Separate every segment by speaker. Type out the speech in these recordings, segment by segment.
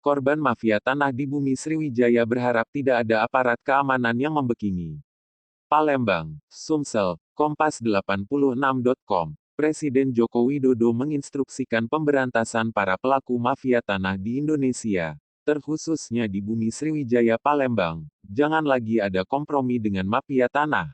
Speaker 1: Korban mafia tanah di Bumi Sriwijaya berharap tidak ada aparat keamanan yang membekini. Palembang, Sumsel, Kompas86.com. Presiden Joko Widodo menginstruksikan pemberantasan para pelaku mafia tanah di Indonesia, terkhususnya di Bumi Sriwijaya Palembang. Jangan lagi ada kompromi dengan mafia tanah.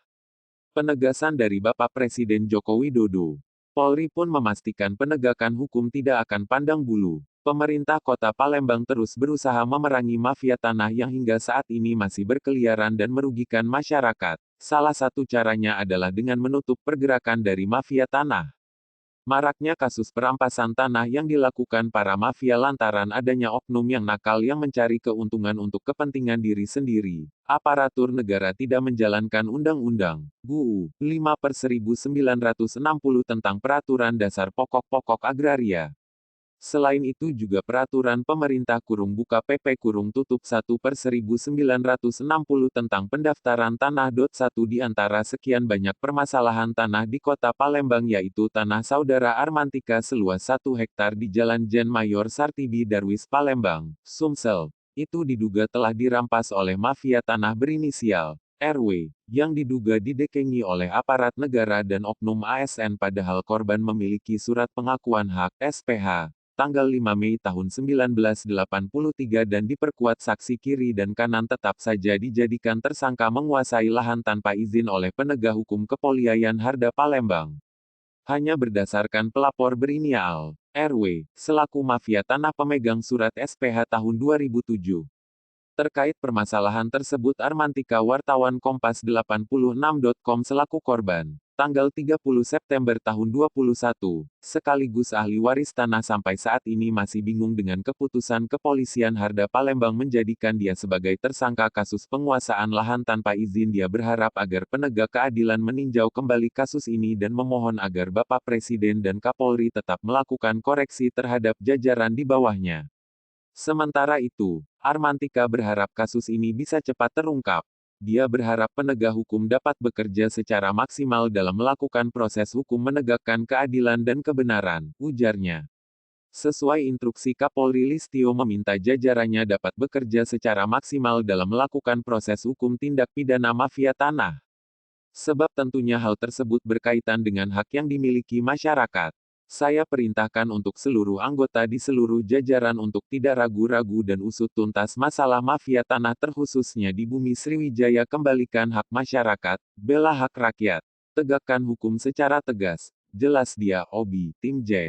Speaker 1: Penegasan dari Bapak Presiden Joko Widodo. Polri pun memastikan penegakan hukum tidak akan pandang bulu. Pemerintah Kota Palembang terus berusaha memerangi mafia tanah yang hingga saat ini masih berkeliaran dan merugikan masyarakat. Salah satu caranya adalah dengan menutup pergerakan dari mafia tanah. Maraknya kasus perampasan tanah yang dilakukan para mafia lantaran adanya oknum yang nakal yang mencari keuntungan untuk kepentingan diri sendiri. Aparatur negara tidak menjalankan undang-undang UU 5/1960 tentang Peraturan Dasar Pokok-Pokok Agraria. Selain itu juga peraturan pemerintah (PP) 1/1960 tentang pendaftaran tanah. 1 di antara sekian banyak permasalahan tanah di Kota Palembang yaitu tanah saudara Armantika seluas 1 hektar di Jalan Jen Mayor Sartibi Darwis Palembang, Sumsel. Itu diduga telah dirampas oleh mafia tanah berinisial RW, yang diduga didekengi oleh aparat negara dan oknum ASN padahal korban memiliki surat pengakuan hak (SPH) tanggal 5 Mei tahun 1983 dan diperkuat saksi kiri dan kanan tetap saja dijadikan tersangka menguasai lahan tanpa izin oleh penegak hukum Kepolisian Harda Palembang. Hanya berdasarkan pelapor berinisial RW, selaku mafia tanah pemegang surat SPH tahun 2007. Terkait permasalahan tersebut Armantika wartawan Kompas86.com selaku korban, tanggal 30 September tahun 2021, sekaligus ahli waris tanah sampai saat ini masih bingung dengan keputusan Kepolisian Harda Palembang menjadikan dia sebagai tersangka kasus penguasaan lahan tanpa izin. Dia berharap agar penegak keadilan meninjau kembali kasus ini dan memohon agar Bapak Presiden dan Kapolri tetap melakukan koreksi terhadap jajaran di bawahnya. Sementara itu, Armantika berharap kasus ini bisa cepat terungkap. Dia berharap penegak hukum dapat bekerja secara maksimal dalam melakukan proses hukum menegakkan keadilan dan kebenaran, ujarnya. Sesuai instruksi Kapolri Listio meminta jajarannya dapat bekerja secara maksimal dalam melakukan proses hukum tindak pidana mafia tanah. Sebab tentunya hal tersebut berkaitan dengan hak yang dimiliki masyarakat. Saya perintahkan untuk seluruh anggota di seluruh jajaran untuk tidak ragu-ragu dan usut tuntas masalah mafia tanah terkhususnya di Bumi Sriwijaya. Kembalikan hak masyarakat, bela hak rakyat, tegakkan hukum secara tegas. Jelas dia, Obi, Tim Jazz.